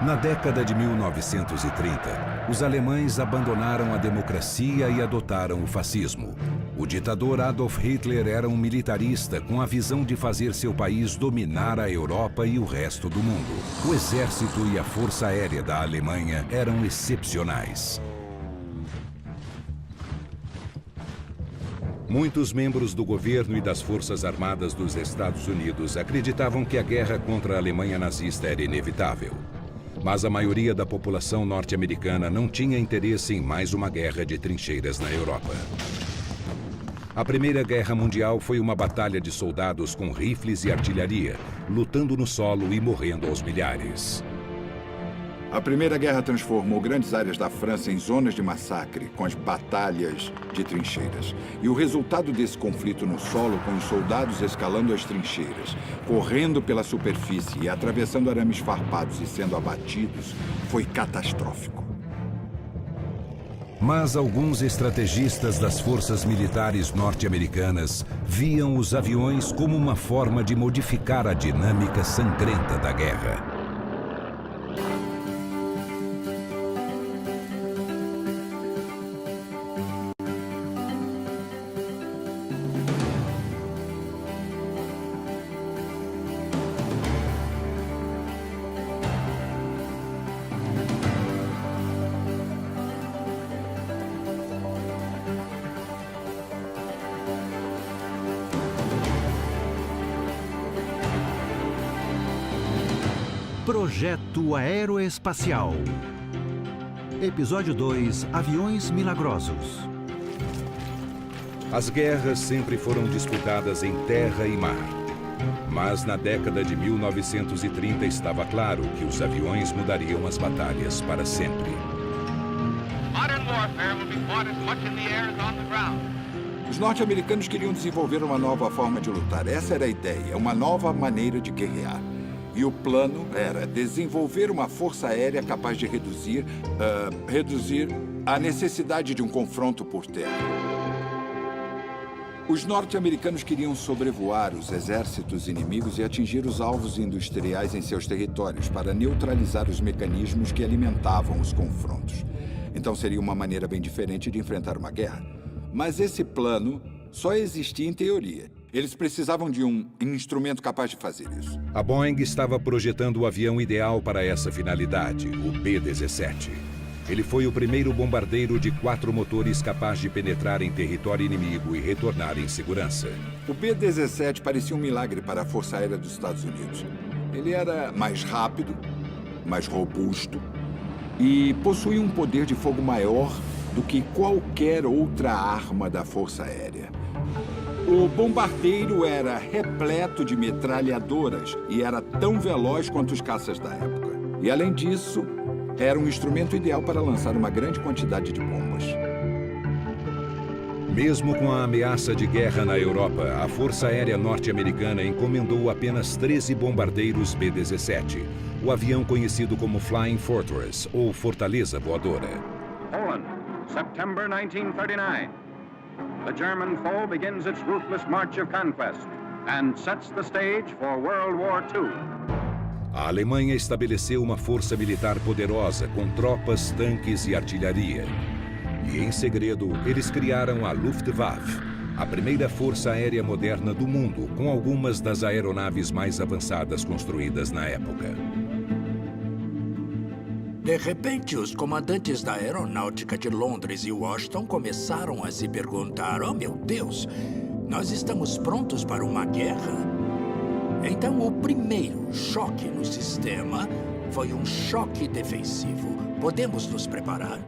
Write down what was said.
Na década de 1930, os alemães abandonaram a democracia e adotaram o fascismo. O ditador Adolf Hitler era um militarista com a visão de fazer seu país dominar a Europa e o resto do mundo. O exército e a força aérea da Alemanha eram excepcionais. Muitos membros do governo e das Forças Armadas dos Estados Unidos acreditavam que a guerra contra a Alemanha nazista era inevitável. Mas a maioria da população norte-americana não tinha interesse em mais uma guerra de trincheiras na Europa. A Primeira Guerra Mundial foi uma batalha de soldados com rifles e artilharia, lutando no solo e morrendo aos milhares. A Primeira Guerra transformou grandes áreas da França em zonas de massacre, com as batalhas de trincheiras. E o resultado desse conflito no solo, com os soldados escalando as trincheiras, correndo pela superfície e atravessando arames farpados e sendo abatidos, foi catastrófico. Mas alguns estrategistas das forças militares norte-americanas viam os aviões como uma forma de modificar a dinâmica sangrenta da guerra. Projeto Aeroespacial. Episódio 2, Aviões Milagrosos. As guerras sempre foram disputadas em terra e mar. Mas na década de 1930 estava claro que os aviões mudariam as batalhas para sempre. Modern warfare will be fought as much in the air as on the ground. Os norte-americanos queriam desenvolver uma nova forma de lutar. Essa era a ideia, uma nova maneira de guerrear. E o plano era desenvolver uma força aérea capaz de reduzir a necessidade de um confronto por terra. Os norte-americanos queriam sobrevoar os exércitos inimigos e atingir os alvos industriais em seus territórios para neutralizar os mecanismos que alimentavam os confrontos. Então seria uma maneira bem diferente de enfrentar uma guerra. Mas esse plano só existia em teoria. Eles precisavam de um instrumento capaz de fazer isso. A Boeing estava projetando o avião ideal para essa finalidade, o B-17. Ele foi o primeiro bombardeiro de 4 motores capaz de penetrar em território inimigo e retornar em segurança. O B-17 parecia um milagre para a Força Aérea dos Estados Unidos. Ele era mais rápido, mais robusto e possuía um poder de fogo maior do que qualquer outra arma da Força Aérea. O bombardeiro era repleto de metralhadoras e era tão veloz quanto os caças da época. E, além disso, era um instrumento ideal para lançar uma grande quantidade de bombas. Mesmo com a ameaça de guerra na Europa, a Força Aérea Norte-Americana encomendou apenas 13 bombardeiros B-17, o avião conhecido como Flying Fortress, ou Fortaleza Voadora. Poland, September 1939. The German foe begins its ruthless march of conquest and sets the stage for World War II. A Alemanha estabeleceu uma força militar poderosa com tropas, tanques e artilharia. E, em segredo, eles criaram a Luftwaffe, a primeira força aérea moderna do mundo, com algumas das aeronaves mais avançadas construídas na época. De repente, os comandantes da Aeronáutica de Londres e Washington começaram a se perguntar: oh, meu Deus, nós estamos prontos para uma guerra? Então, o primeiro choque no sistema foi um choque defensivo. Podemos nos preparar?